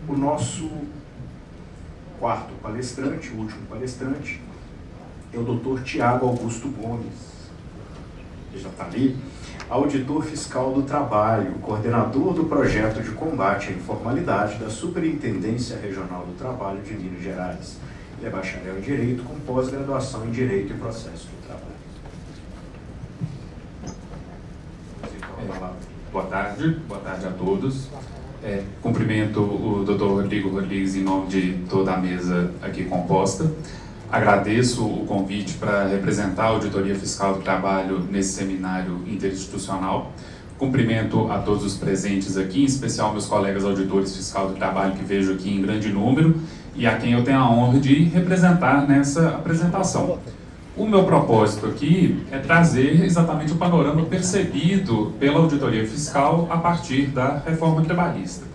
O nosso quarto palestrante, o último palestrante, é o Dr. Tiago Augusto Gomes. Ele já está ali. Auditor Fiscal do Trabalho, coordenador do projeto de combate à informalidade da Superintendência Regional do Trabalho de Minas Gerais. Ele é bacharel em Direito com pós-graduação em Direito e Processo do Trabalho. Boa tarde a todos. Cumprimento o Dr. Rodrigo Rodrigues em nome de toda a mesa aqui composta. Agradeço o convite para representar a Auditoria Fiscal do Trabalho nesse seminário interinstitucional. Cumprimento a todos os presentes aqui, em especial meus colegas auditores fiscal do trabalho que vejo aqui em grande número e a quem eu tenho a honra de representar nessa apresentação. O meu propósito aqui é trazer exatamente o panorama percebido pela Auditoria Fiscal a partir da reforma trabalhista.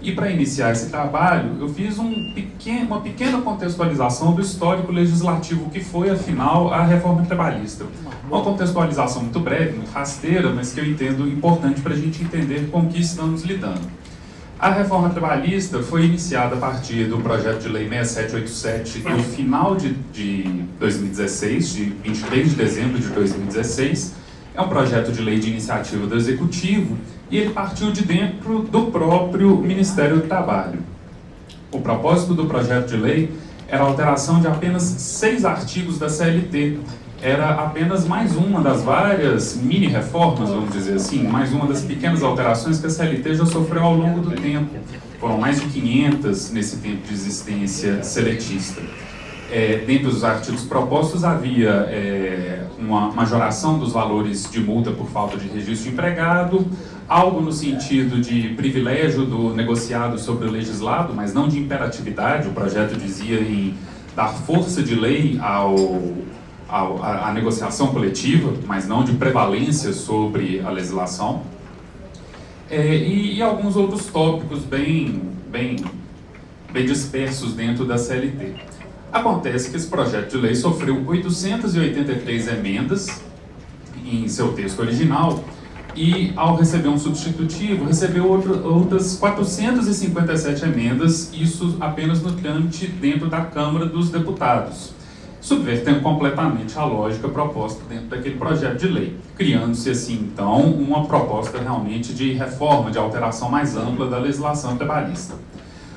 E para iniciar esse trabalho, eu fiz uma pequena contextualização do histórico legislativo que foi, afinal, a reforma trabalhista. Uma contextualização muito breve, muito rasteira, mas que eu entendo importante para a gente entender com o que estamos lidando. A reforma trabalhista foi iniciada a partir do projeto de lei 6787 no final de 2016, de 23 de dezembro de 2016. É um projeto de lei de iniciativa do Executivo e ele partiu de dentro do próprio Ministério do Trabalho. O propósito do projeto de lei era a alteração de apenas 6 artigos da CLT. Era apenas mais uma das várias mini-reformas, vamos dizer assim, mais uma das pequenas alterações que a CLT já sofreu ao longo do tempo. Foram mais de 500 nesse tempo de existência seletista. Dentre os artigos propostos havia uma majoração dos valores de multa por falta de registro de empregado, algo no sentido de privilégio do negociado sobre o legislado, mas não de imperatividade. O projeto dizia em dar força de lei à negociação coletiva, mas não de prevalência sobre a legislação. E alguns outros tópicos bem dispersos dentro da CLT. Acontece que esse projeto de lei sofreu 883 emendas em seu texto original e, ao receber um substitutivo, recebeu outras 457 emendas, isso apenas no trâmite dentro da Câmara dos Deputados, subvertendo completamente a lógica proposta dentro daquele projeto de lei, criando-se assim, então, uma proposta realmente de reforma, de alteração mais ampla da legislação trabalhista.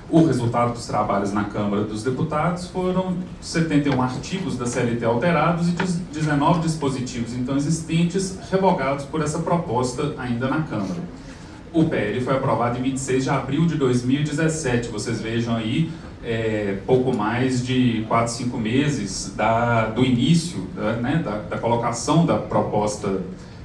O resultado dos trabalhos na Câmara dos Deputados foram 71 artigos da CLT alterados e 19 dispositivos então existentes revogados por essa proposta ainda na Câmara. O PL foi aprovado em 26 de abril de 2017, vocês vejam aí, pouco mais de 4, 5 meses do início da colocação da proposta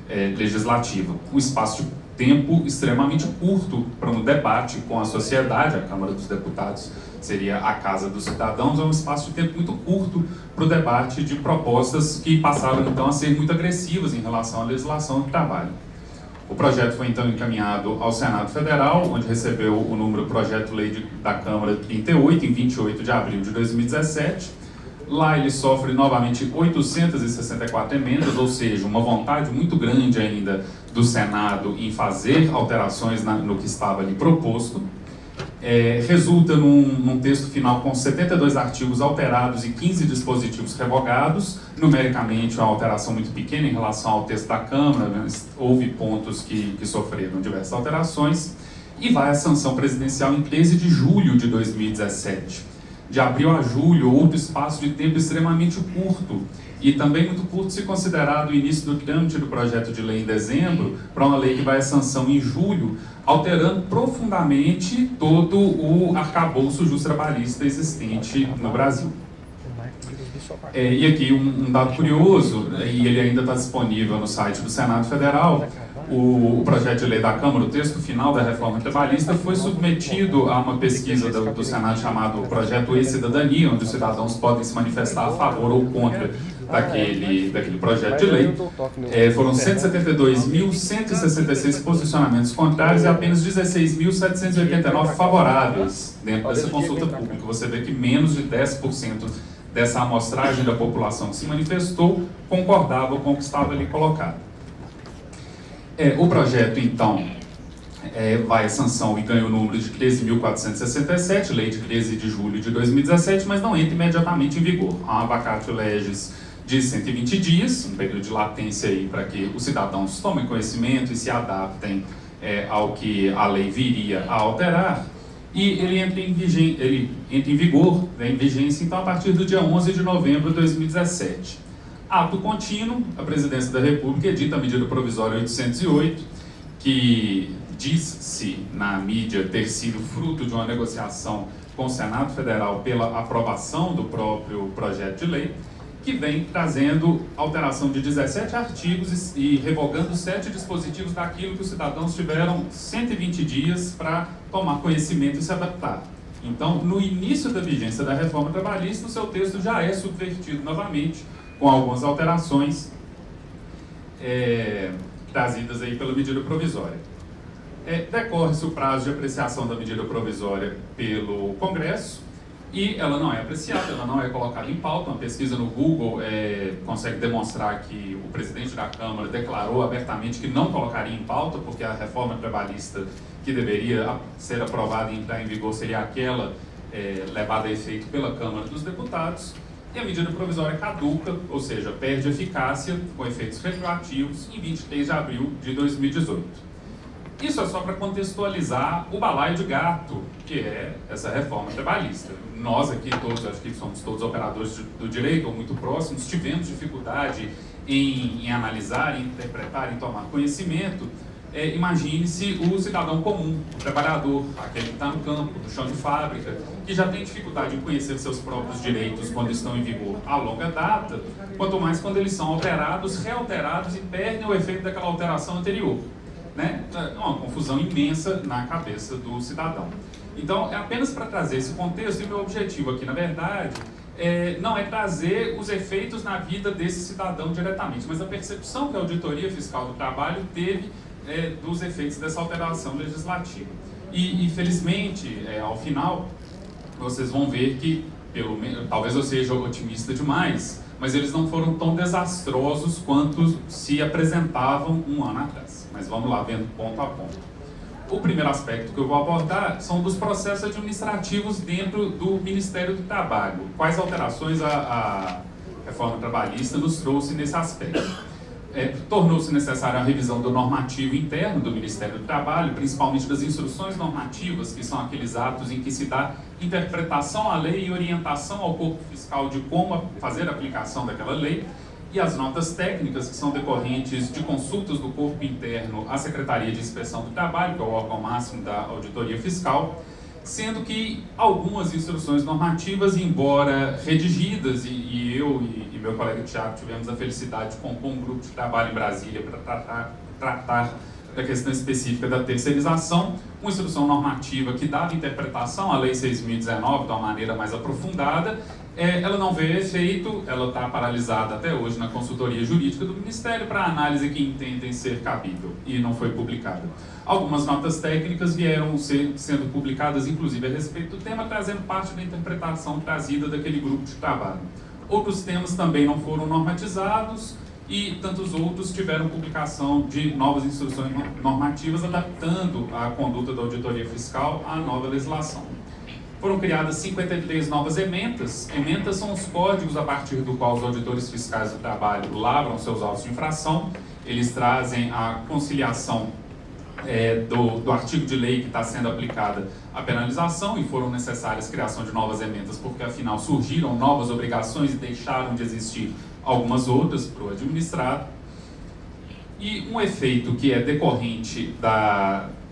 legislativa. Um espaço de tempo extremamente curto para um debate com a sociedade. A Câmara dos Deputados seria a Casa dos Cidadãos, é um espaço de tempo muito curto para o debate de propostas que passaram então a ser muito agressivas em relação à legislação do trabalho. O projeto foi então encaminhado ao Senado Federal, onde recebeu o número Projeto-Lei da Câmara 38, em 28 de abril de 2017. Lá ele sofre novamente 864 emendas, ou seja, uma vontade muito grande ainda do Senado em fazer alterações no que estava ali proposto. Resulta num texto final com 72 artigos alterados e 15 dispositivos revogados. Numericamente, uma alteração muito pequena em relação ao texto da Câmara, mas houve pontos que sofreram diversas alterações. E vai à sanção presidencial em 13 de julho de 2017. De abril a julho, outro espaço de tempo extremamente curto, e também muito curto se considerado o início do trâmite do projeto de lei em dezembro, para uma lei que vai à sanção em julho, alterando profundamente todo o arcabouço justo-trabalhista existente no Brasil. E aqui um dado curioso, e ele ainda está disponível no site do Senado Federal. O projeto de lei da Câmara, o texto final da reforma trabalhista, foi submetido a uma pesquisa do Senado chamado Projeto E-Cidadania, onde os cidadãos podem se manifestar a favor ou contra daquele projeto de lei. Foram 172.166 posicionamentos contrários e apenas 16.789 favoráveis dentro dessa consulta pública. Você vê que menos de 10% dessa amostragem da população que se manifestou concordava com o que estava ali colocado. O projeto, então, vai a sanção e ganha o número de 13.467, lei de 13 de julho de 2017, mas não entra imediatamente em vigor. Há uma vacatio legis de 120 dias, um período de latência aí para que os cidadãos tomem conhecimento e se adaptem ao que a lei viria a alterar, e ele entra em vigor, em vigência, então, a partir do dia 11 de novembro de 2017. Ato contínuo, a Presidência da República edita a medida provisória 808, que diz-se na mídia ter sido fruto de uma negociação com o Senado Federal pela aprovação do próprio projeto de lei, que vem trazendo alteração de 17 artigos e revogando 7 dispositivos daquilo que os cidadãos tiveram 120 dias para tomar conhecimento e se adaptar. Então, no início da vigência da reforma trabalhista, o seu texto já é subvertido novamente, com algumas alterações trazidas aí pela medida provisória. Decorre-se o prazo de apreciação da medida provisória pelo Congresso, e ela não é apreciada, ela não é colocada em pauta. Uma pesquisa no Google consegue demonstrar que o presidente da Câmara declarou abertamente que não colocaria em pauta, porque a reforma trabalhista que deveria ser aprovada e entrar em vigor seria aquela levada a efeito pela Câmara dos Deputados, e a medida provisória caduca, ou seja, perde eficácia com efeitos retroativos em 23 de abril de 2018. Isso é só para contextualizar o balaio de gato, que é essa reforma trabalhista. Nós aqui todos, acho que somos todos operadores do direito, ou muito próximos, tivemos dificuldade em analisar, em interpretar, em tomar conhecimento. Imagine-se o cidadão comum, o trabalhador, aquele que está no campo, no chão de fábrica, que já tem dificuldade em conhecer seus próprios direitos quando estão em vigor a longa data, quanto mais quando eles são alterados, realterados e perdem o efeito daquela alteração anterior. É uma confusão imensa na cabeça do cidadão. Então, é apenas para trazer esse contexto, e o meu objetivo aqui, na verdade, não é trazer os efeitos na vida desse cidadão diretamente, mas a percepção que a Auditoria Fiscal do Trabalho teve dos efeitos dessa alteração legislativa. E felizmente, ao final, vocês vão ver que, talvez eu seja otimista demais, mas eles não foram tão desastrosos quanto se apresentavam um ano atrás. Mas vamos lá, vendo ponto a ponto. O primeiro aspecto que eu vou abordar são dos processos administrativos dentro do Ministério do Trabalho. Quais alterações a reforma trabalhista nos trouxe nesse aspecto? Tornou-se necessária a revisão do normativo interno do Ministério do Trabalho, principalmente das instruções normativas, que são aqueles atos em que se dá interpretação à lei e orientação ao corpo fiscal de como fazer a aplicação daquela lei, e as notas técnicas, que são decorrentes de consultas do corpo interno à Secretaria de Inspeção do Trabalho, que é o órgão máximo da Auditoria Fiscal, sendo que algumas instruções normativas, embora redigidas, e eu e meu colega Tiago tivemos a felicidade de compor um grupo de trabalho em Brasília para tratar da questão específica da terceirização, uma instrução normativa que dava interpretação à Lei 6.019 de uma maneira mais aprofundada, ela não veio a efeito, ela está paralisada até hoje na consultoria jurídica do Ministério para análise que entendem ser cabível, e não foi publicada. Algumas notas técnicas vieram sendo publicadas, inclusive a respeito do tema, trazendo parte da interpretação trazida daquele grupo de trabalho. Outros temas também não foram normatizados, e tantos outros tiveram publicação de novas instruções normativas adaptando a conduta da auditoria fiscal à nova legislação. Foram criadas 53 novas ementas. Ementas são os códigos a partir do qual os auditores fiscais do trabalho lavram seus autos de infração. Eles trazem a conciliação do artigo de lei que está sendo aplicada à penalização, e foram necessárias a criação de novas ementas porque, afinal, surgiram novas obrigações e deixaram de existir algumas outras para o administrado. E um efeito que é decorrente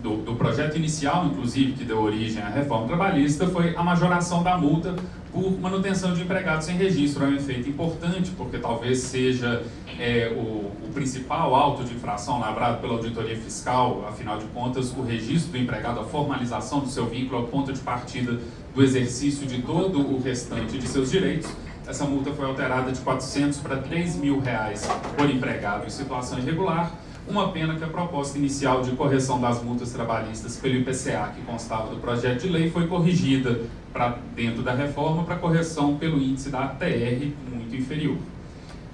do projeto inicial, inclusive, que deu origem à reforma trabalhista, foi a majoração da multa por manutenção de empregados sem registro. É um efeito importante, porque talvez seja o principal auto de infração lavrado pela auditoria fiscal. Afinal de contas, o registro do empregado, a formalização do seu vínculo, é o ponto de partida do exercício de todo o restante de seus direitos. Essa multa foi alterada de R$400 para R$3.000 por empregado em situação irregular, uma pena que a proposta inicial de correção das multas trabalhistas pelo IPCA, que constava do projeto de lei, foi corrigida dentro da reforma para correção pelo índice da ATR muito inferior.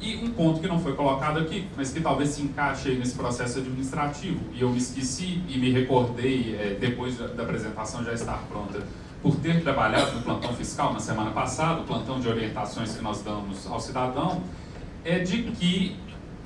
E um ponto que não foi colocado aqui, mas que talvez se encaixe aí nesse processo administrativo, e eu me esqueci e me recordei, depois da apresentação já estar pronta, por ter trabalhado no plantão fiscal na semana passada, o plantão de orientações que nós damos ao cidadão, é de que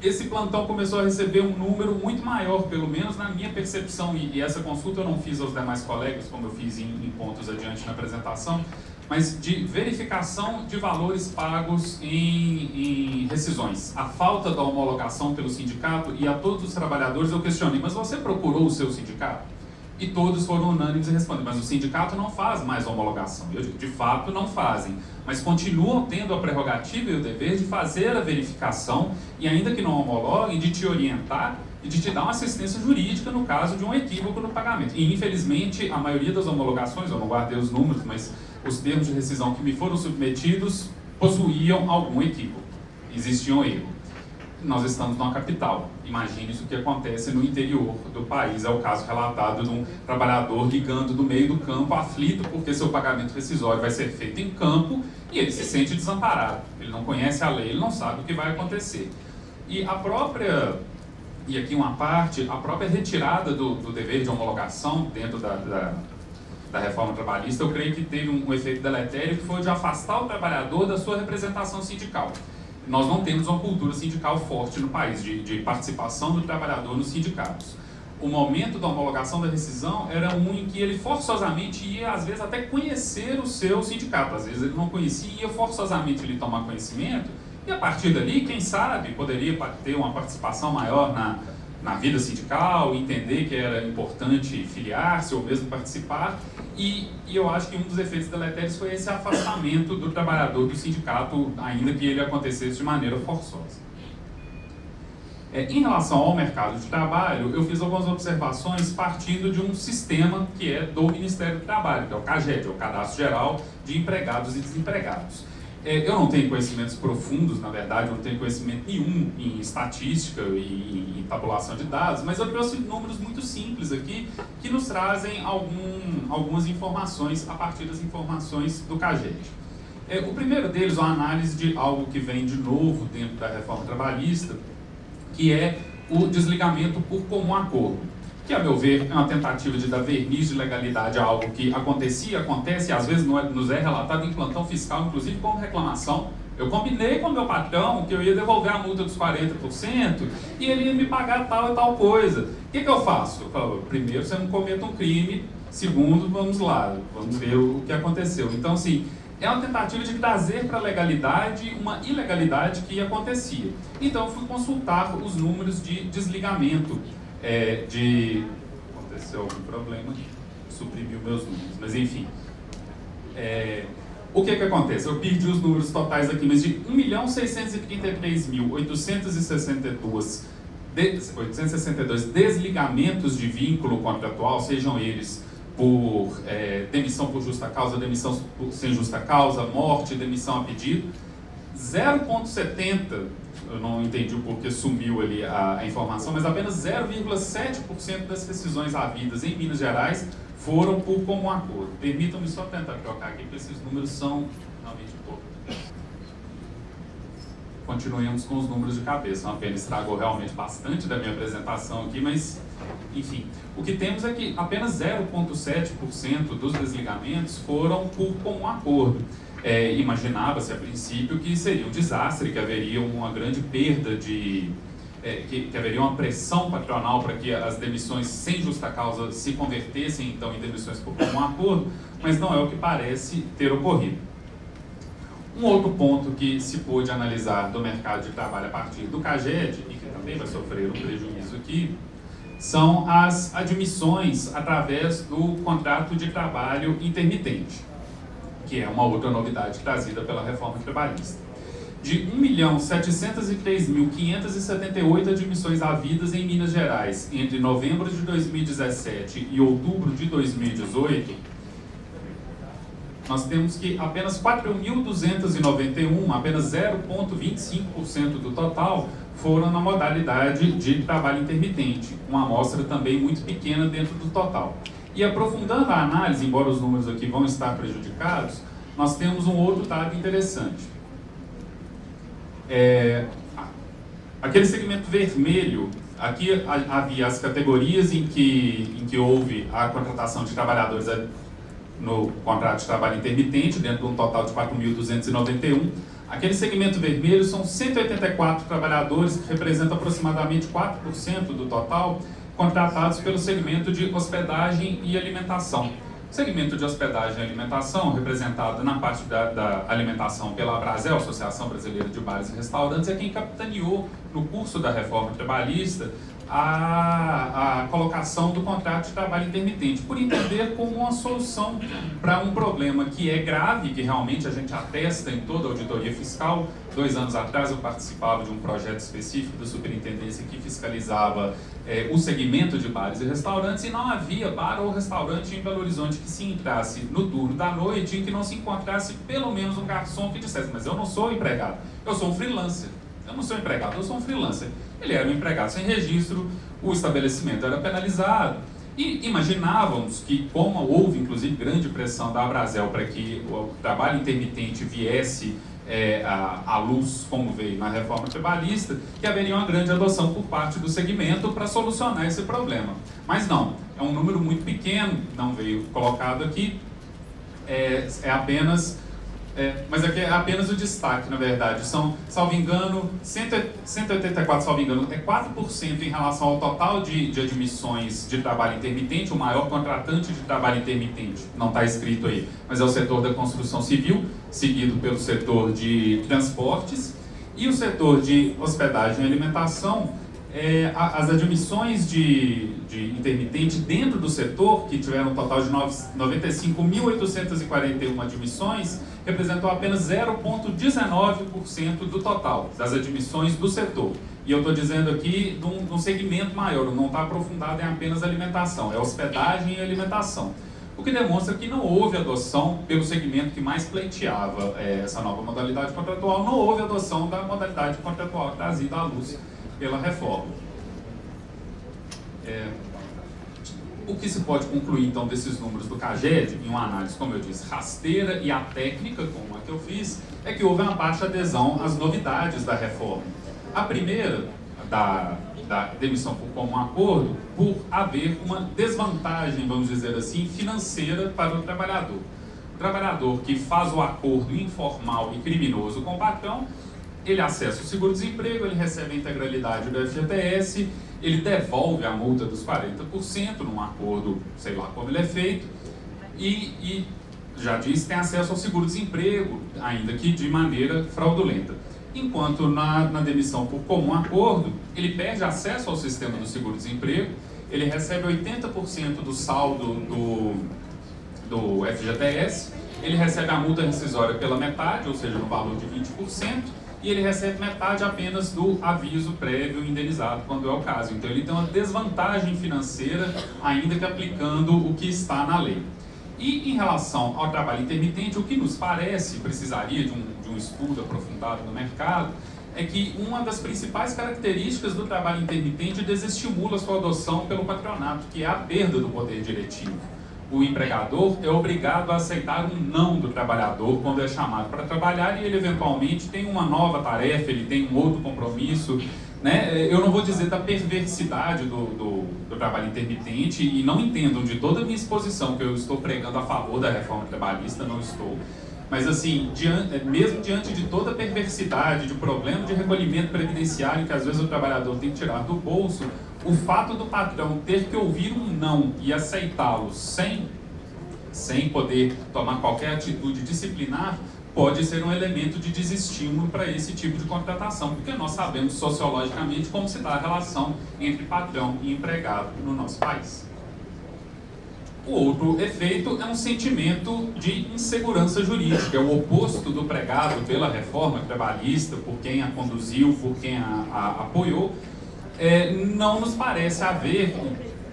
esse plantão começou a receber um número muito maior, pelo menos na minha percepção, e essa consulta eu não fiz aos demais colegas, como eu fiz em pontos adiante na apresentação, mas de verificação de valores pagos em rescisões. A falta da homologação pelo sindicato, e a todos os trabalhadores eu questionei, mas você procurou o seu sindicato? E todos foram unânimes e respondem, mas o sindicato não faz mais homologação. Eu digo, de fato não fazem, mas continuam tendo a prerrogativa e o dever de fazer a verificação, e ainda que não homologuem, de te orientar e de te dar uma assistência jurídica no caso de um equívoco no pagamento. E infelizmente a maioria das homologações, eu não guardei os números, mas os termos de rescisão que me foram submetidos possuíam algum equívoco, existiam erro. Nós estamos numa capital, imagine isso que acontece no interior do país, é o caso relatado de um trabalhador ligando do meio do campo, aflito porque seu pagamento rescisório vai ser feito em campo e ele se sente desamparado, ele não conhece a lei, ele não sabe o que vai acontecer. E a própria, e aqui uma parte, a própria retirada do dever de homologação dentro da reforma trabalhista, eu creio que teve um efeito deletério que foi de afastar o trabalhador da sua representação sindical. Nós não temos uma cultura sindical forte no país, de participação do trabalhador nos sindicatos. O momento da homologação da rescisão era um em que ele forçosamente ia, às vezes, até conhecer o seu sindicato. Às vezes ele não conhecia, ia forçosamente ele tomar conhecimento, e a partir dali, quem sabe, poderia ter uma participação maior na vida sindical, entender que era importante filiar-se ou mesmo participar, e eu acho que um dos efeitos deletérios foi esse afastamento do trabalhador do sindicato, ainda que ele acontecesse de maneira forçosa. Em relação ao mercado de trabalho, eu fiz algumas observações partindo de um sistema que é do Ministério do Trabalho, que é o CAGED, o Cadastro Geral de Empregados e Desempregados. Eu não tenho conhecimentos profundos, na verdade, eu não tenho conhecimento nenhum em estatística e em tabulação de dados, mas eu trouxe números muito simples aqui que nos trazem algumas informações a partir das informações do CAGED. O primeiro deles é uma análise de algo que vem de novo dentro da reforma trabalhista, que é o desligamento por comum acordo, que, a meu ver, é uma tentativa de dar verniz de legalidade a algo que acontecia, acontece e às vezes nos é relatado em plantão fiscal, inclusive como reclamação. Eu combinei com o meu patrão que eu ia devolver a multa dos 40% e ele ia me pagar tal e tal coisa. O que eu faço? Eu falo, primeiro, você não cometa um crime, segundo, vamos lá, vamos ver o que aconteceu. Então, assim, é uma tentativa de trazer para a legalidade uma ilegalidade que acontecia. Então, eu fui consultar os números de desligamento. Aconteceu algum problema, suprimiu meus números, mas enfim. O que acontece? Eu perdi os números totais aqui, mas de 1.633.862 desligamentos de vínculo contratual, sejam eles por demissão por justa causa, demissão sem justa causa, morte, demissão a pedido, 0,70%, eu não entendi o porquê sumiu ali a informação, mas apenas 0,7% das rescisões havidas em Minas Gerais foram por comum acordo. Permitam-me só tentar trocar aqui, porque esses números são realmente poucos. Continuemos com os números de cabeça. Uma pena, estragou realmente bastante da minha apresentação aqui, mas, enfim. O que temos é que apenas 0,7% dos desligamentos foram por comum acordo. Imaginava-se a princípio que seria um desastre, que haveria uma grande perda que haveria uma pressão patronal para que as demissões sem justa causa se convertessem então em demissões por comum acordo, mas não é o que parece ter ocorrido. Um outro ponto que se pôde analisar do mercado de trabalho a partir do CAGED, e que também vai sofrer um prejuízo aqui, são as admissões através do contrato de trabalho intermitente, que é uma outra novidade trazida pela reforma trabalhista. De 1.703.578 admissões havidas em Minas Gerais entre novembro de 2017 e outubro de 2018, nós temos que apenas 4.291, apenas 0,25% do total, foram na modalidade de trabalho intermitente, uma amostra também muito pequena dentro do total. E aprofundando a análise, embora os números aqui vão estar prejudicados, nós temos um outro dado interessante. Aquele segmento vermelho, aqui havia as categorias em que houve a contratação de trabalhadores no contrato de trabalho intermitente, dentro de um total de 4.291. Aquele segmento vermelho são 184 trabalhadores, que representam aproximadamente 4% do total, contratados pelo segmento de hospedagem e alimentação. O segmento de hospedagem e alimentação, representado na parte da alimentação pela Abrazel, Associação Brasileira de Bares e Restaurantes, é quem capitaneou no curso da reforma trabalhista a colocação do contrato de trabalho intermitente, por entender como uma solução para um problema que é grave, que realmente a gente atesta em toda a auditoria fiscal. 2 anos atrás eu participava de um projeto específico da superintendência que fiscalizava o segmento de bares e restaurantes, e não havia bar ou restaurante em Belo Horizonte que se entrasse no turno da noite em que não se encontrasse pelo menos um garçom que dissesse: mas eu não sou empregado, eu sou um freelancer. Eu não sou empregado, eu sou um freelancer. Ele era um empregado sem registro, o estabelecimento era penalizado. E imaginávamos que, como houve inclusive grande pressão da Abrazel para que o trabalho intermitente viesse à luz, como veio na reforma trabalhista, que haveria uma grande adoção por parte do segmento para solucionar esse problema. Mas não, é um número muito pequeno, não veio colocado aqui, mas aqui é apenas o destaque, na verdade. São, salvo engano, 184, salvo engano, 4% em relação ao total de admissões de trabalho intermitente. O maior contratante de trabalho intermitente, não está escrito aí, mas é o setor da construção civil, seguido pelo setor de transportes. E o setor de hospedagem e alimentação, as admissões de intermitente dentro do setor, que tiveram um total de 95.841 admissões, representou apenas 0,19% do total das admissões do setor. E eu estou dizendo aqui de um segmento maior, não está aprofundado em apenas alimentação, é hospedagem e alimentação. O que demonstra que não houve adoção pelo segmento que mais pleiteava essa nova modalidade contratual, não houve adoção da modalidade contratual trazida à luz pela reforma. O que se pode concluir, então, desses números do CAGED, em uma análise, como eu disse, rasteira e atécnica, como a que eu fiz, é que houve uma baixa adesão às novidades da reforma. A primeira, da demissão por comum acordo, por haver uma desvantagem, vamos dizer assim, financeira para o trabalhador. O trabalhador que faz o acordo informal e criminoso com o patrão, ele acessa o seguro-desemprego, ele recebe a integralidade do FGTS, ele devolve a multa dos 40% num acordo, sei lá como ele é feito, e já disse, tem acesso ao seguro-desemprego, ainda que de maneira fraudulenta. Enquanto na demissão por comum acordo, ele perde acesso ao sistema do seguro-desemprego, ele recebe 80% do saldo do FGTS, ele recebe a multa rescisória pela metade, ou seja, no valor de 20%, e ele recebe metade apenas do aviso prévio indenizado, quando é o caso. Então ele tem uma desvantagem financeira, ainda que aplicando o que está na lei. E em relação ao trabalho intermitente, o que nos parece, precisaria de um estudo aprofundado no mercado, é que uma das principais características do trabalho intermitente desestimula sua adoção pelo patronato, que é a perda do poder diretivo. O empregador é obrigado a aceitar um não do trabalhador quando é chamado para trabalhar, e ele eventualmente tem uma nova tarefa, ele tem um outro compromisso, né? Eu não vou dizer da perversidade do trabalho intermitente, e não entendam de toda a minha exposição que eu estou pregando a favor da reforma trabalhista, não estou. Mas assim, mesmo diante de toda a perversidade, de problema de recolhimento previdenciário que às vezes o trabalhador tem que tirar do bolso, o fato do patrão ter que ouvir um não e aceitá-lo sem poder tomar qualquer atitude disciplinar, pode ser um elemento de desestímulo para esse tipo de contratação, porque nós sabemos sociologicamente como se dá a relação entre patrão e empregado no nosso país. O outro efeito é um sentimento de insegurança jurídica, é o oposto do pregado pela reforma trabalhista, por quem a conduziu, por quem a apoiou. Não nos parece haver,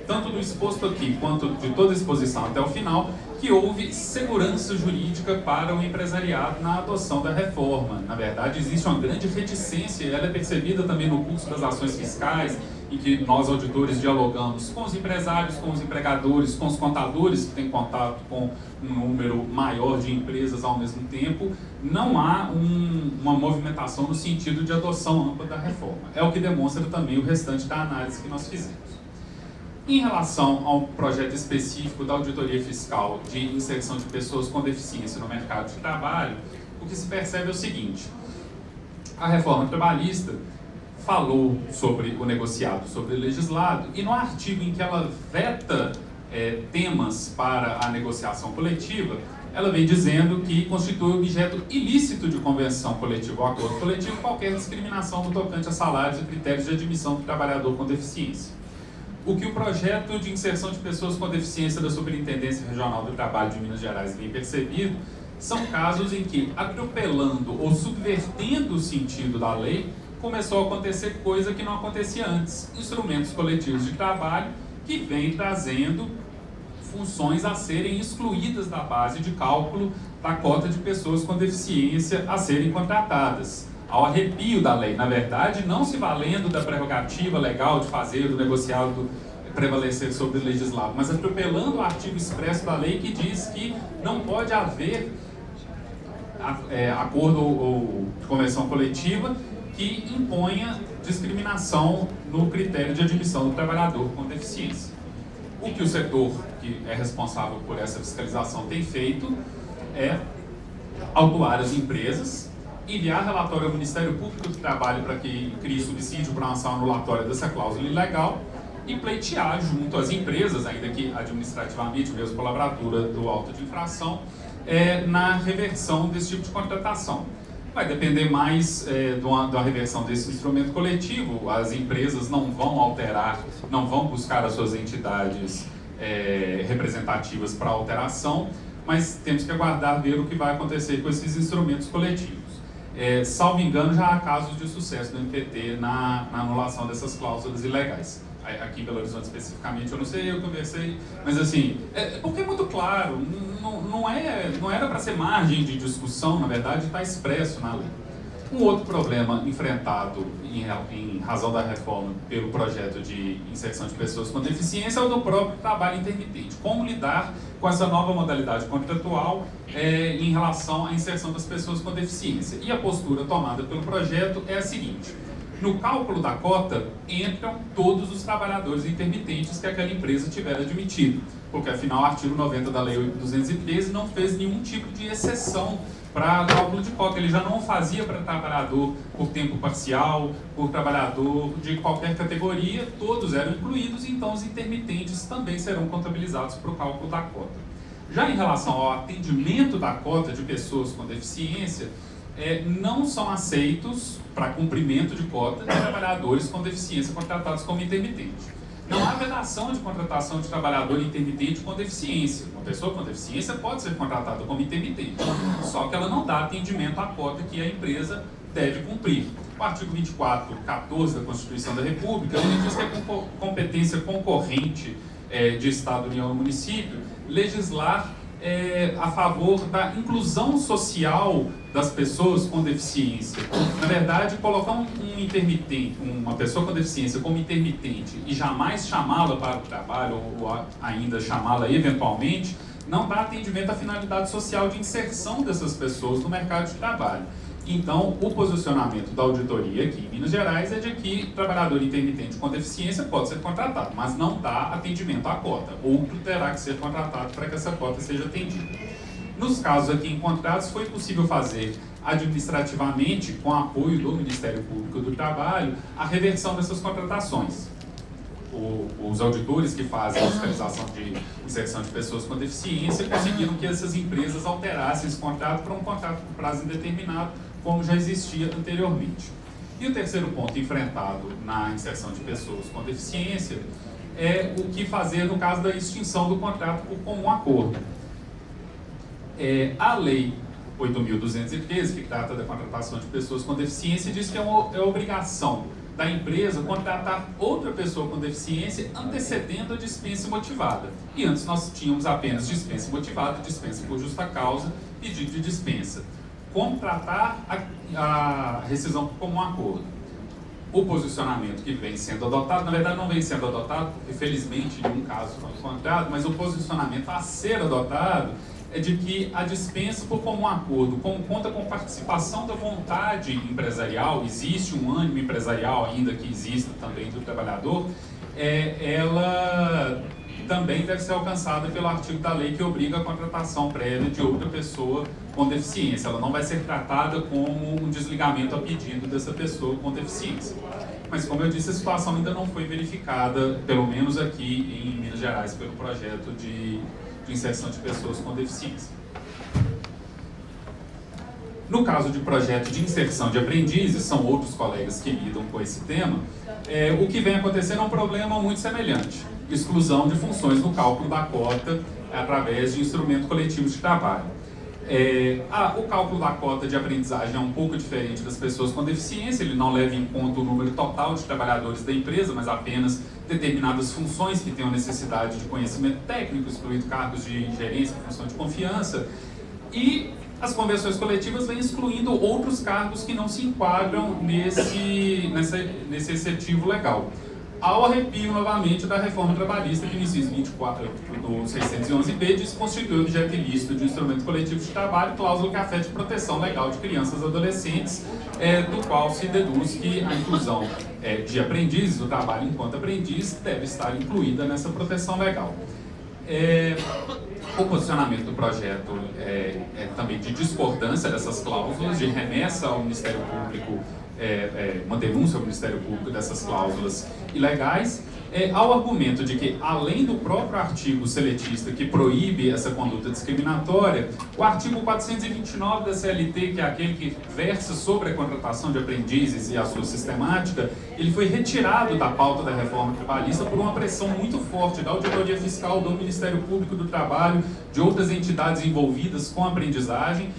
tanto do exposto aqui quanto de toda a exposição até o final, que houve segurança jurídica para o empresariado na adoção da reforma. Na verdade, existe uma grande reticência, ela é percebida também no curso das ações fiscais, em que nós, auditores, dialogamos com os empresários, com os empregadores, com os contadores, que têm contato com um número maior de empresas ao mesmo tempo, não há uma movimentação no sentido de adoção ampla da reforma. É o que demonstra também o restante da análise que nós fizemos. Em relação ao projeto específico da auditoria fiscal de inserção de pessoas com deficiência no mercado de trabalho, o que se percebe é o seguinte: a reforma trabalhista falou sobre o negociado, sobre o legislado, e no artigo em que ela veta temas para a negociação coletiva, ela vem dizendo que constitui objeto ilícito de convenção coletiva ou acordo coletivo qualquer discriminação no tocante a salários e critérios de admissão do trabalhador com deficiência. O que o projeto de inserção de pessoas com deficiência da Superintendência Regional do Trabalho de Minas Gerais vem percebido são casos em que, atropelando ou subvertendo o sentido da lei, começou a acontecer coisa que não acontecia antes. Instrumentos coletivos de trabalho que vêm trazendo funções a serem excluídas da base de cálculo da cota de pessoas com deficiência a serem contratadas. Ao arrepio da lei, na verdade, não se valendo da prerrogativa legal de fazer o negociado prevalecer sobre o legislado, mas atropelando o artigo expresso da lei que diz que não pode haver acordo ou convenção coletiva que imponha discriminação no critério de admissão do trabalhador com deficiência. O que o setor que é responsável por essa fiscalização tem feito é autuar as empresas, enviar relatório ao Ministério Público do Trabalho para que crie subsídio para uma ação anulatória dessa cláusula ilegal e pleitear junto às empresas, ainda que administrativamente, mesmo pela lavratura do auto de infração, na reversão desse tipo de contratação. Vai depender mais da reversão desse instrumento coletivo. As empresas não vão alterar, não vão buscar as suas entidades representativas para alteração, mas temos que aguardar ver o que vai acontecer com esses instrumentos coletivos. Salvo engano, já há casos de sucesso do MPT na anulação dessas cláusulas ilegais. Aqui em Belo Horizonte especificamente, eu não sei, eu conversei, mas assim, porque é muito claro, não era para ser margem de discussão, na verdade, está expresso na lei. Um outro problema enfrentado em razão da reforma pelo projeto de inserção de pessoas com deficiência é o do próprio trabalho intermitente. Como lidar com essa nova modalidade contratual em relação à inserção das pessoas com deficiência. E a postura tomada pelo projeto é a seguinte: no cálculo da cota entram todos os trabalhadores intermitentes que aquela empresa tiver admitido, porque afinal o artigo 90 da Lei 8.213 não fez nenhum tipo de exceção para cálculo de cota. Ele já não fazia para trabalhador por tempo parcial, por trabalhador de qualquer categoria, todos eram incluídos, então os intermitentes também serão contabilizados para o cálculo da cota. Já em relação ao atendimento da cota de pessoas com deficiência, não são aceitos para cumprimento de cota de trabalhadores com deficiência contratados como intermitente. Não há vedação de contratação de trabalhador intermitente com deficiência. Uma pessoa com deficiência pode ser contratada como intermitente, só que ela não dá atendimento à cota que a empresa deve cumprir. O artigo 24.14 da Constituição da República, ele diz que é competência concorrente de Estado, União ou município legislar a favor da inclusão social das pessoas com deficiência. Na verdade, colocar um intermitente, uma pessoa com deficiência como intermitente e jamais chamá-la para o trabalho ou ainda chamá-la eventualmente, não dá atendimento à finalidade social de inserção dessas pessoas no mercado de trabalho. Então, o posicionamento da auditoria aqui em Minas Gerais é de que trabalhador intermitente com deficiência pode ser contratado, mas não dá atendimento à cota. Outro terá que ser contratado para que essa cota seja atendida. Nos casos aqui encontrados, foi possível fazer administrativamente, com apoio do Ministério Público do Trabalho, a reversão dessas contratações. Os auditores que fazem a fiscalização de inserção de pessoas com deficiência conseguiram que essas empresas alterassem esse contrato para um contrato por prazo indeterminado, como já existia anteriormente. E o terceiro ponto enfrentado na inserção de pessoas com deficiência é o que fazer no caso da extinção do contrato por comum acordo. A Lei 8.213, que trata da contratação de pessoas com deficiência, diz que é obrigação da empresa contratar outra pessoa com deficiência antecedendo a dispensa motivada. E antes nós tínhamos apenas dispensa motivada, dispensa por justa causa, pedido de dispensa. Como tratar a rescisão por comum acordo? o posicionamento que vem sendo adotado, na verdade não vem sendo adotado, porque felizmente nenhum caso foi encontrado, mas o posicionamento a ser adotado é de que a dispensa por comum acordo, conta com participação da vontade empresarial, existe um ânimo empresarial ainda que exista também do trabalhador, ela também deve ser alcançada pelo artigo da lei que obriga a contratação prévia de outra pessoa com deficiência. Ela não vai ser tratada como um desligamento a pedido dessa pessoa com deficiência. Mas, como eu disse, a situação ainda não foi verificada, pelo menos aqui em Minas Gerais, pelo projeto de inserção de pessoas com deficiência. No caso de projeto de inserção de aprendizes, são outros colegas que lidam com esse tema, o que vem acontecendo é um problema muito semelhante: exclusão de funções no cálculo da cota através de instrumento coletivo de trabalho. O cálculo da cota de aprendizagem é um pouco diferente das pessoas com deficiência, ele não leva em conta o número total de trabalhadores da empresa, mas apenas determinadas funções que tenham necessidade de conhecimento técnico, excluindo cargos de gerência, função de confiança, e as convenções coletivas vêm excluindo outros cargos que não se enquadram nesse executivo legal. Ao arrepio, novamente, da reforma trabalhista, que no inciso 24 do 611b diz que constitui objeto ilícito de instrumento coletivo de trabalho, cláusula que afeta a proteção legal de crianças e adolescentes, do qual se deduz que a inclusão de aprendizes, o trabalho enquanto aprendiz, deve estar incluída nessa proteção legal. O posicionamento do projeto é também de discordância dessas cláusulas, de remessa ao Ministério Público, uma denúncia ao Ministério Público dessas cláusulas ilegais, ao argumento de que, além do próprio artigo seletista que proíbe essa conduta discriminatória, o artigo 429 da CLT, que é aquele que versa sobre a contratação de aprendizes e a sua sistemática, ele foi retirado da pauta da reforma trabalhista por uma pressão muito forte da Auditoria Fiscal, do Ministério Público do Trabalho, de outras entidades envolvidas com a aprendizagem,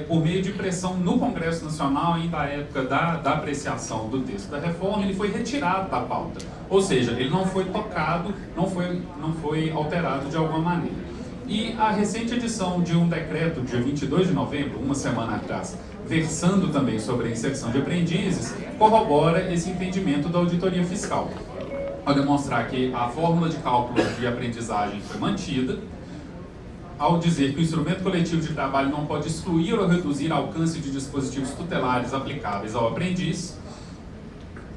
por meio de pressão no Congresso Nacional, ainda à época da apreciação do texto da reforma, ele foi retirado da pauta. Ou seja, ele não foi tocado, não foi alterado de alguma maneira. E a recente edição de um decreto, dia 22 de novembro, uma semana atrás, versando também sobre a inserção de aprendizes, corrobora esse entendimento da Auditoria Fiscal, ao demonstrar que a fórmula de cálculo de aprendizagem foi mantida, ao dizer que o instrumento coletivo de trabalho não pode excluir ou reduzir o alcance de dispositivos tutelares aplicáveis ao aprendiz,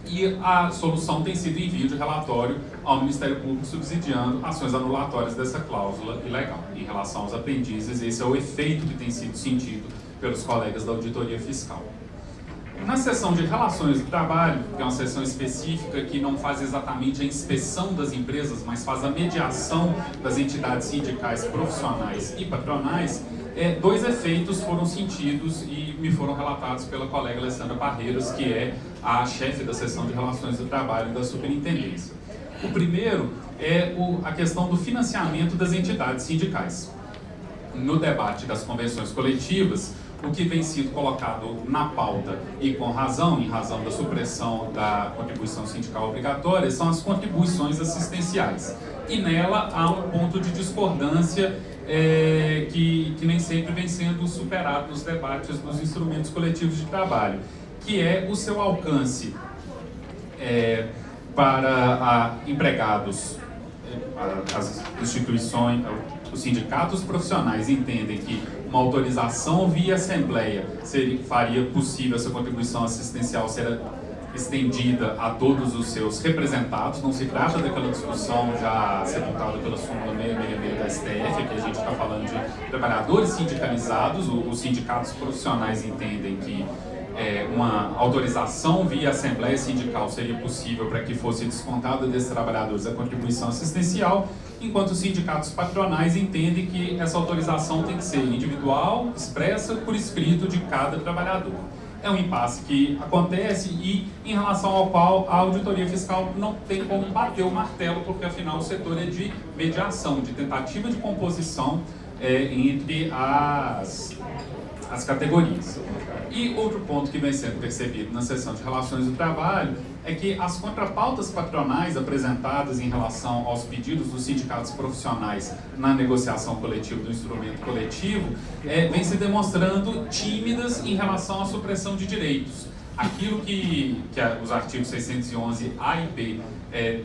e a solução tem sido envio de relatório ao Ministério Público subsidiando ações anulatórias dessa cláusula ilegal. Em relação aos aprendizes, esse é o efeito que tem sido sentido pelos colegas da Auditoria Fiscal. Na seção de relações do trabalho, que é uma seção específica que não faz exatamente a inspeção das empresas, mas faz a mediação das entidades sindicais, profissionais e patronais, dois efeitos foram sentidos e me foram relatados pela colega Alessandra Barreiros, que é a chefe da seção de relações do trabalho da Superintendência. O primeiro é a questão do financiamento das entidades sindicais. No debate das convenções coletivas, o que vem sido colocado na pauta, e com razão, em razão da supressão da contribuição sindical obrigatória, são as contribuições assistenciais. E nela há um ponto de discordância que nem sempre vem sendo superado nos debates dos instrumentos coletivos de trabalho, que é o seu alcance para empregados, as instituições, os sindicatos profissionais entendem que uma autorização via assembleia faria possível essa contribuição assistencial ser estendida a todos os seus representados. Não se trata daquela discussão já sepultada pela súmula 666 da STF, que a gente está falando de trabalhadores sindicalizados. Os sindicatos profissionais entendem que uma autorização via assembleia sindical seria possível para que fosse descontada desses trabalhadores a contribuição assistencial, enquanto os sindicatos patronais entendem que essa autorização tem que ser individual, expressa por escrito de cada trabalhador. É um impasse que acontece e em relação ao qual a Auditoria Fiscal não tem como bater o martelo, porque afinal o setor é de mediação, de tentativa de composição entre as categorias. E outro ponto que vem sendo percebido na seção de relações do trabalho é que as contrapautas patronais apresentadas em relação aos pedidos dos sindicatos profissionais na negociação coletiva do instrumento coletivo vem se demonstrando tímidas em relação à supressão de direitos. aquilo que os artigos 611A e B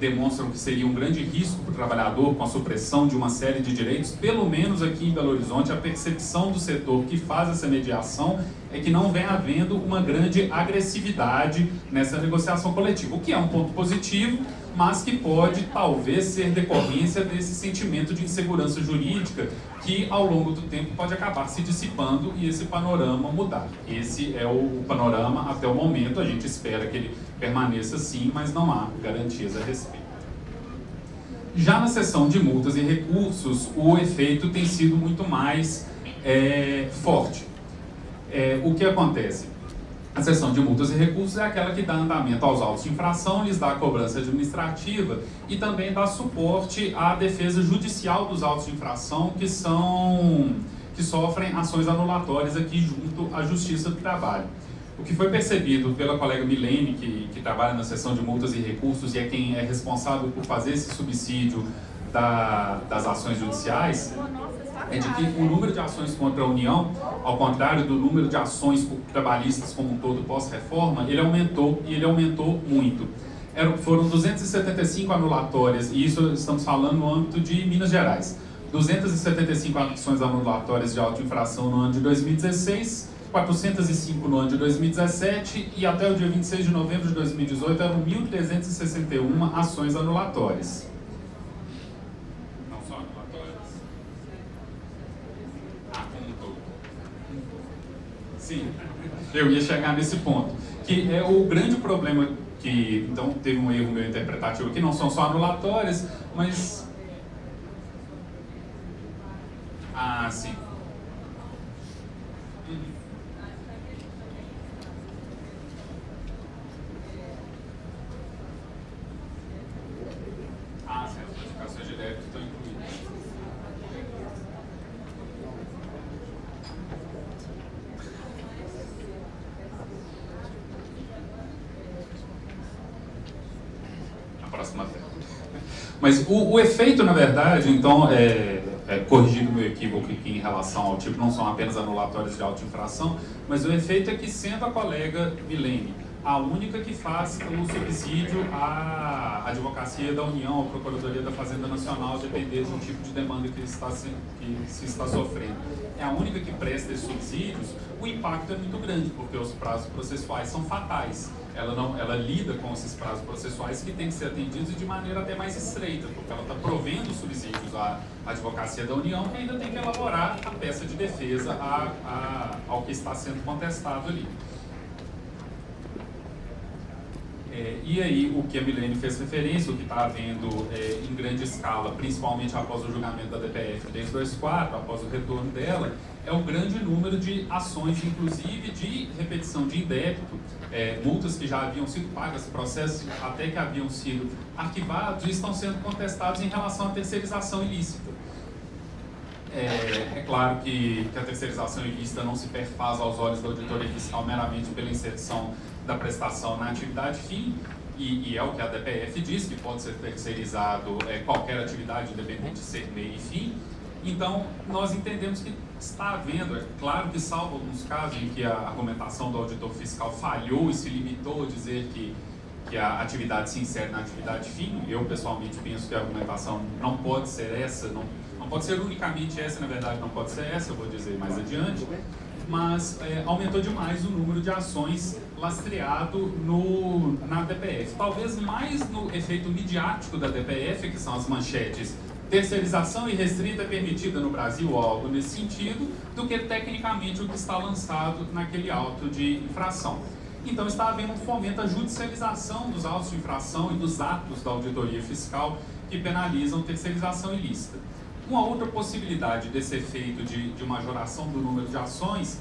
demonstram que seria um grande risco para o trabalhador com a supressão de uma série de direitos, pelo menos aqui em Belo Horizonte, a percepção do setor que faz essa mediação é que não vem havendo uma grande agressividade nessa negociação coletiva, o que é um ponto positivo, mas que pode talvez ser decorrência desse sentimento de insegurança jurídica que ao longo do tempo pode acabar se dissipando e esse panorama mudar. Esse é o panorama até o momento, a gente espera que ele permaneça assim, mas não há garantias a respeito. Já na seção de multas e recursos, o efeito tem sido muito mais forte. O que acontece? A seção de multas e recursos é aquela que dá andamento aos autos de infração, lhes dá a cobrança administrativa e também dá suporte à defesa judicial dos autos de infração que sofrem ações anulatórias aqui junto à Justiça do Trabalho. O que foi percebido pela colega Milene, que trabalha na seção de multas e recursos e é quem é responsável por fazer esse subsídio das ações judiciais, é de que o número de ações contra a União, ao contrário do número de ações trabalhistas como um todo pós-reforma, ele aumentou e ele aumentou muito. Foram 275 anulatórias, e isso estamos falando no âmbito de Minas Gerais. 275 ações anulatórias de auto-infração no ano de 2016, 405 no ano de 2017 e até o dia 26 de novembro de 2018 eram 1.361 ações anulatórias. Não só anulatórias? Como um todo. Sim, eu ia chegar nesse ponto, que é o grande problema que, então, teve um erro meu interpretativo aqui, não são só anulatórias, mas... Ah, sim. Ah, sim, as notificações de débito estão incluídas. A próxima tela. Mas o efeito, na verdade, então, corrigindo o meu equívoco aqui em relação ao tipo, não são apenas anulatórios de auto-infração, mas o efeito é que, sendo a colega Milene a única que faz o subsídio à Advocacia da União, à Procuradoria da Fazenda Nacional, dependendo do tipo de demanda que se está sofrendo, é a única que presta esses subsídios, o impacto é muito grande, porque os prazos processuais são fatais. Ela lida com esses prazos processuais que têm que ser atendidos de maneira até mais estreita, porque ela está provendo subsídios à Advocacia da União, que ainda tem que elaborar a peça de defesa ao que está sendo contestado ali. E aí, o que a Milene fez referência, o que está havendo em grande escala, principalmente após o julgamento da DPF 324, após o retorno dela, é o grande número de ações, inclusive de repetição de indébito, multas que já haviam sido pagas, processos até que haviam sido arquivados e estão sendo contestados em relação à terceirização ilícita. É claro que a terceirização ilícita não se perfaz aos olhos da auditoria fiscal meramente pela inserção da prestação na atividade fim, e é o que a DPF diz, que pode ser terceirizado qualquer atividade, independente de ser meio e fim. Então, nós entendemos que está havendo, é claro que salvo alguns casos em que a argumentação do auditor fiscal falhou e se limitou a dizer que a atividade se insere na atividade fim. Eu, pessoalmente, penso que a argumentação não pode ser essa, não pode ser unicamente essa, na verdade não pode ser essa, eu vou dizer mais adiante, mas aumentou demais o número de ações lastreado na DPF. Talvez mais no efeito midiático da DPF, que são as manchetes terceirização irrestrita permitida no Brasil, ou algo nesse sentido, do que tecnicamente o que está lançado naquele auto de infração. Então está havendo um fomento à judicialização dos autos de infração e dos atos da auditoria fiscal que penalizam terceirização ilícita. Uma outra possibilidade desse efeito de majoração do número de ações,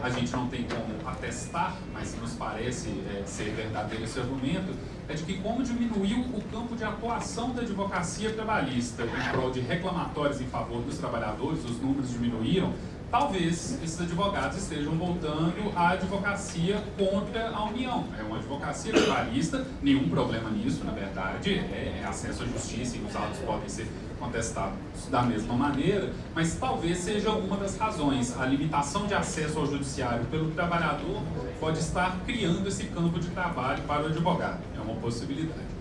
a gente não tem como atestar, mas nos parece ser verdadeiro esse argumento, é de que como diminuiu o campo de atuação da advocacia trabalhista em prol de reclamatórios em favor dos trabalhadores, os números diminuíram, talvez esses advogados estejam voltando à advocacia contra a União. É uma advocacia trabalhista, nenhum problema nisso, na verdade, é acesso à justiça e os autos podem ser contestados da mesma maneira, mas talvez seja uma das razões. A limitação de acesso ao judiciário pelo trabalhador pode estar criando esse campo de trabalho para o advogado. É uma possibilidade.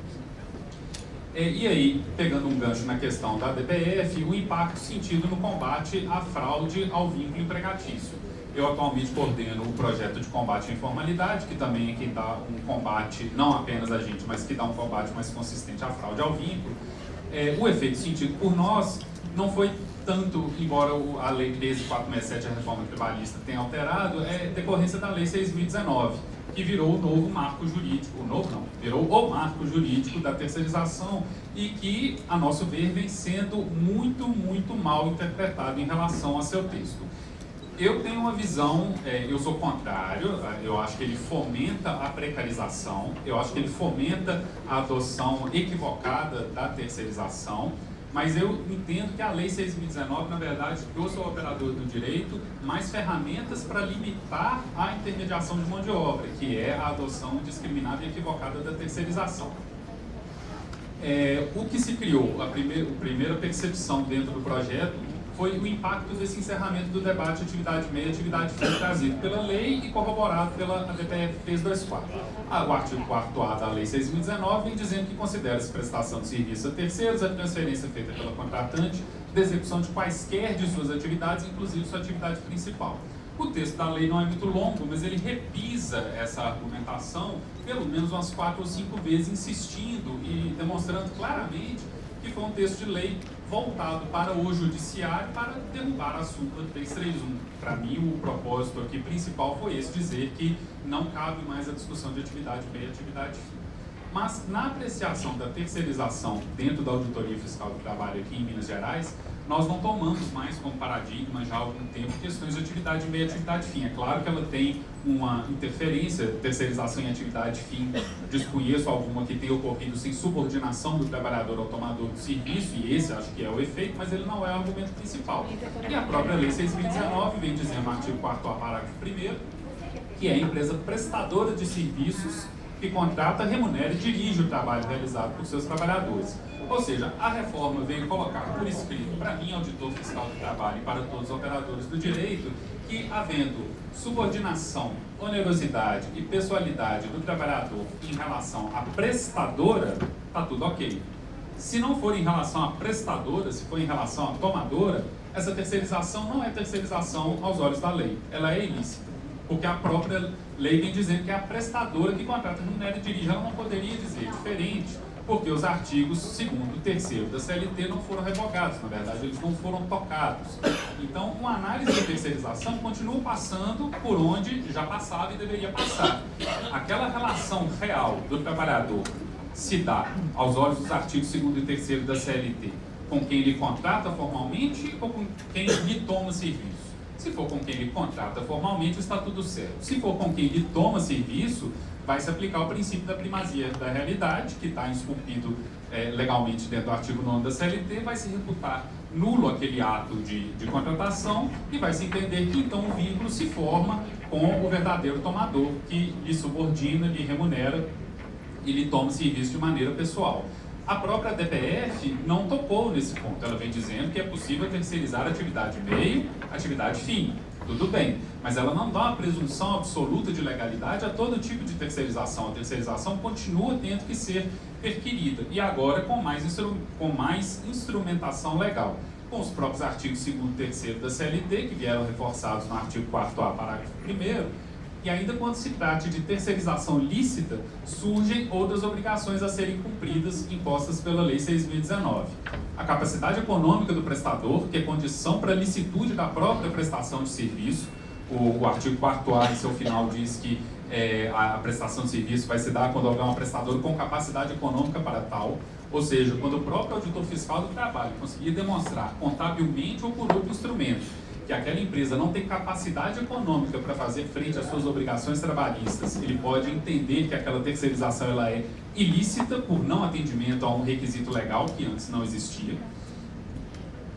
E aí, pegando um gancho na questão da DPF, o impacto sentido no combate à fraude ao vínculo empregatício. Eu atualmente coordeno o projeto de combate à informalidade, que também é quem dá um combate, não apenas a gente, mas que dá um combate mais consistente à fraude ao vínculo. O efeito sentido por nós não foi tanto, embora a Lei 13.467, a reforma trabalhista, tenha alterado, é decorrência da Lei 6.019, que virou o novo marco jurídico, virou o marco jurídico da terceirização e que, a nosso ver, vem sendo muito, muito mal interpretado em relação a seu texto. Eu tenho uma visão, eu sou contrário, eu acho que ele fomenta a precarização, eu acho que ele fomenta a adoção equivocada da terceirização, mas eu entendo que a Lei 6.019, na verdade, trouxe ao operador do direito mais ferramentas para limitar a intermediação de mão de obra, que é a adoção indiscriminada e equivocada da terceirização. O que se criou, a primeira percepção dentro do projeto, foi o impacto desse encerramento do debate atividade meia e atividade fim trazido pela lei e corroborado pela DPF 324. O artigo 4º da Lei 6.019 vem dizendo que considera-se prestação de serviço a terceiros a transferência feita pela contratante da execução de quaisquer de suas atividades, inclusive sua atividade principal. O texto da lei não é muito longo, mas ele repisa essa argumentação pelo menos umas 4 ou 5 vezes, insistindo e demonstrando claramente que foi um texto de lei voltado para o judiciário para derrubar a súmula 331. Para mim, o propósito aqui principal foi esse, dizer que não cabe mais a discussão de atividade meia e atividade fim. Mas, na apreciação da terceirização dentro da Auditoria Fiscal do Trabalho aqui em Minas Gerais, nós não tomamos mais como paradigma já há algum tempo questões de atividade meia e atividade fim. É claro que ela tem uma interferência, terceirização em atividade fim, desconheço alguma que tenha ocorrido sem subordinação do trabalhador ao tomador do serviço, e esse acho que é o efeito, mas ele não é o argumento principal. E a própria Lei 6.019 vem dizendo no artigo 4º, parágrafo 1º, que é a empresa prestadora de serviços que contrata, remunera e dirige o trabalho realizado por seus trabalhadores. Ou seja, a reforma veio colocar por escrito, para mim, auditor fiscal do trabalho e para todos os operadores do direito, que havendo subordinação, onerosidade e pessoalidade do trabalhador em relação à prestadora, está tudo ok. Se não for em relação à prestadora, se for em relação à tomadora, essa terceirização não é terceirização aos olhos da lei, ela é ilícita. Porque a própria lei vem dizendo que é a prestadora que contrata, remunera e dirige. Ela não poderia dizer diferente, porque os artigos 2º e 3º da CLT não foram revogados, na verdade eles não foram tocados. Então, uma análise de terceirização continua passando por onde já passava e deveria passar. Aquela relação real do trabalhador se dá aos olhos dos artigos 2º e 3º da CLT com quem ele contrata formalmente ou com quem lhe toma serviço. Se for com quem ele contrata formalmente, está tudo certo. Se for com quem ele toma serviço, vai se aplicar o princípio da primazia da realidade, que está esculpido legalmente dentro do artigo 9º da CLT, vai se reputar nulo aquele ato de contratação e vai se entender que então o vínculo se forma com o verdadeiro tomador, que lhe subordina, lhe remunera e lhe toma serviço de maneira pessoal. A própria DPF não tocou nesse ponto. Ela vem dizendo que é possível terceirizar atividade meio, atividade fim. Tudo bem, mas ela não dá uma presunção absoluta de legalidade a todo tipo de terceirização. A terceirização continua tendo que ser perquirida. E agora com mais instrumentação legal. Com os próprios artigos 2º e 3º da CLT, que vieram reforçados no artigo 4º, parágrafo 1º, e ainda quando se trata de terceirização lícita, surgem outras obrigações a serem cumpridas impostas pela Lei 6.019. A capacidade econômica do prestador, que é condição para a licitude da própria prestação de serviço. O artigo 4º, em seu final, diz que a prestação de serviço vai se dar quando houver um prestador com capacidade econômica para tal. Ou seja, quando o próprio auditor fiscal do trabalho conseguir demonstrar contabilmente ou por outro instrumento que aquela empresa não tem capacidade econômica para fazer frente às suas obrigações trabalhistas, ele pode entender que aquela terceirização ela é ilícita por não atendimento a um requisito legal que antes não existia.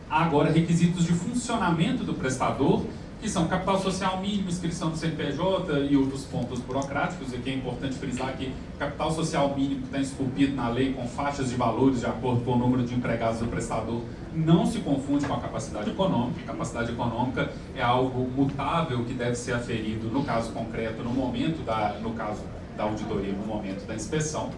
Há agora requisitos de funcionamento do prestador que são capital social mínimo, inscrição do CNPJ e outros pontos burocráticos. Aqui é importante frisar que capital social mínimo que está esculpido na lei com faixas de valores de acordo com o número de empregados do prestador não se confunde com a capacidade econômica. A capacidade econômica é algo mutável que deve ser aferido no caso concreto, no caso da auditoria, no momento da inspeção.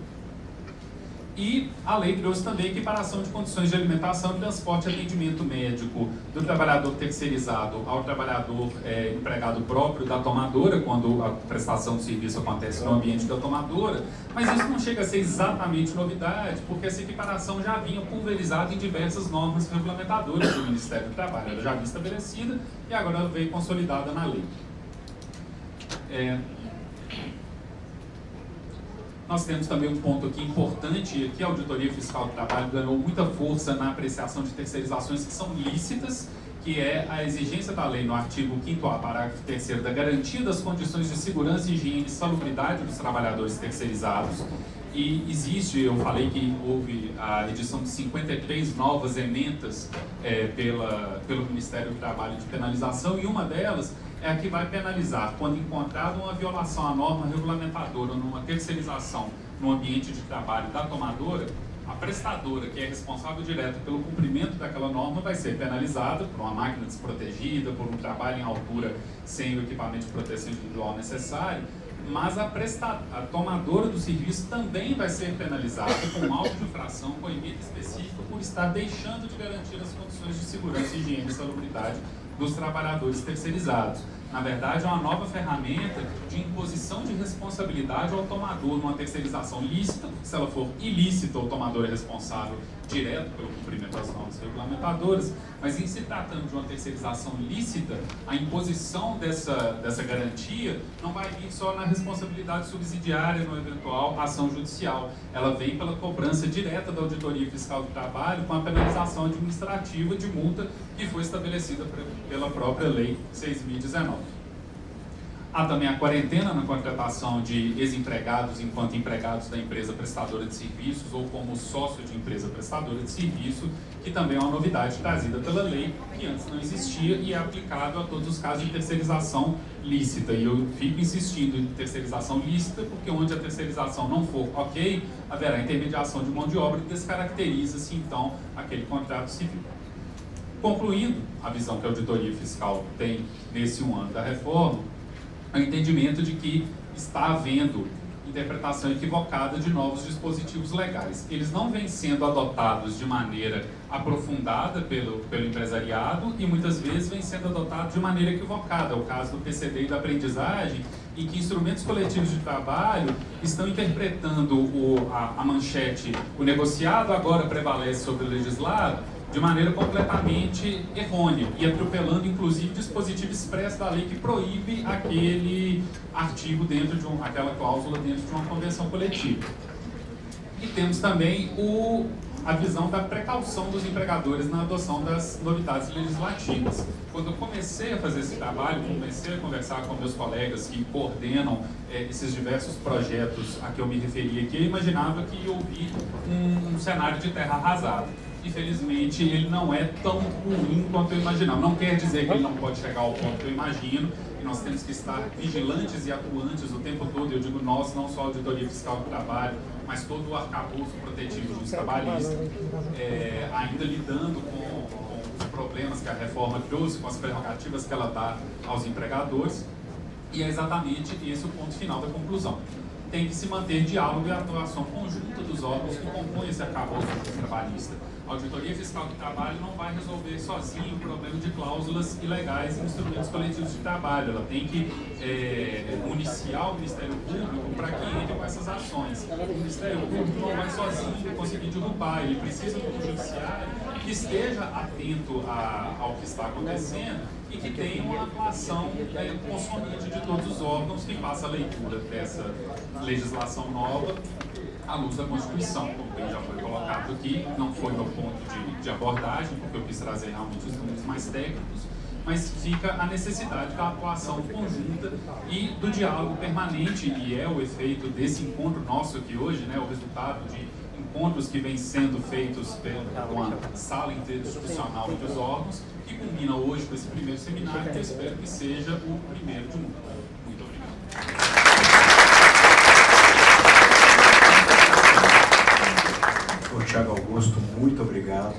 E a lei trouxe também equiparação de condições de alimentação, transporte e atendimento médico do trabalhador terceirizado ao trabalhador empregado próprio da tomadora, quando a prestação de serviço acontece no ambiente da tomadora, mas isso não chega a ser exatamente novidade, porque essa equiparação já vinha pulverizada em diversas normas regulamentadoras do Ministério do Trabalho. Ela já vinha estabelecida e agora veio consolidada na lei. Nós temos também um ponto aqui importante, que a Auditoria Fiscal do Trabalho ganhou muita força na apreciação de terceirizações que são lícitas, que é a exigência da lei no artigo 5º, parágrafo 3º, da garantia das condições de segurança, higiene e salubridade dos trabalhadores terceirizados. E existe, eu falei que houve a edição de 53 novas emendas pelo Ministério do Trabalho de penalização, e uma delas é a que vai penalizar quando encontrada uma violação à norma regulamentadora ou numa terceirização no ambiente de trabalho da tomadora, a prestadora, que é responsável direto pelo cumprimento daquela norma, vai ser penalizada por uma máquina desprotegida, por um trabalho em altura sem o equipamento de proteção individual necessário, mas a tomadora do serviço também vai ser penalizada com um auto de infração com emenda específica por estar deixando de garantir as condições de segurança, higiene e salubridade dos trabalhadores terceirizados. Na verdade, é uma nova ferramenta de imposição de responsabilidade ao tomador numa terceirização lícita, porque se ela for ilícita, o tomador é responsável direto pelo cumprimento das normas regulamentadoras, mas em se tratando de uma terceirização lícita, a imposição dessa garantia não vai vir só na responsabilidade subsidiária no eventual ação judicial. Ela vem pela cobrança direta da Auditoria Fiscal do Trabalho com a penalização administrativa de multa que foi estabelecida pela própria Lei 6.019. Há também a quarentena na contratação de ex-empregados enquanto empregados da empresa prestadora de serviços ou como sócio de empresa prestadora de serviço, que também é uma novidade trazida pela lei, que antes não existia e é aplicável a todos os casos de terceirização lícita. E eu fico insistindo em terceirização lícita, porque onde a terceirização não for ok, haverá intermediação de mão de obra e descaracteriza-se então aquele contrato civil. Concluindo a visão que a Auditoria Fiscal tem nesse 1 ano da reforma, o entendimento de que está havendo interpretação equivocada de novos dispositivos legais. Eles não vêm sendo adotados de maneira aprofundada pelo empresariado e muitas vezes vêm sendo adotados de maneira equivocada. É o caso do PCD e da aprendizagem, em que instrumentos coletivos de trabalho estão interpretando a manchete, o negociado agora prevalece sobre o legislado, de maneira completamente errônea e atropelando, inclusive, dispositivo expresso da lei que proíbe aquele artigo aquela cláusula dentro de uma convenção coletiva. E temos também a visão da precaução dos empregadores na adoção das novidades legislativas. Quando eu comecei a fazer esse trabalho, comecei a conversar com meus colegas que coordenam esses diversos projetos a que eu me referi aqui, eu imaginava que ia ouvir um cenário de terra arrasada. Infelizmente, ele não é tão ruim quanto eu imaginava. Não quer dizer que ele não pode chegar ao ponto que eu imagino, e nós temos que estar vigilantes e atuantes o tempo todo. Eu digo nós, não só a Auditoria Fiscal do Trabalho, mas todo o arcabouço protetivo dos trabalhistas, ainda lidando com os problemas que a reforma trouxe, com as prerrogativas que ela dá aos empregadores, e é exatamente esse o ponto final da conclusão. Tem que se manter diálogo e atuação conjunta dos órgãos que compõem esse arcabouço trabalhista. A Auditoria Fiscal do Trabalho não vai resolver sozinho o problema de cláusulas ilegais em instrumentos coletivos de trabalho. Ela tem que municiar o Ministério Público para que entre com essas ações. O Ministério Público não vai sozinho conseguir derrubar, ele precisa do Judiciário que esteja atento ao que está acontecendo e que tenha uma atuação consonante de todos os órgãos que faça a leitura dessa legislação nova à luz da Constituição, como bem já foi colocado aqui. Não foi meu ponto de abordagem, porque eu quis trazer realmente os números mais técnicos, mas fica a necessidade da atuação conjunta e do diálogo permanente, e é o efeito desse encontro nosso aqui hoje, né, o resultado de encontros que vêm sendo feitos com a sala interinstitucional dos órgãos, que combina hoje com esse primeiro seminário, que eu espero que seja o primeiro de muitos. Muito obrigado. Tiago Augusto, muito obrigado.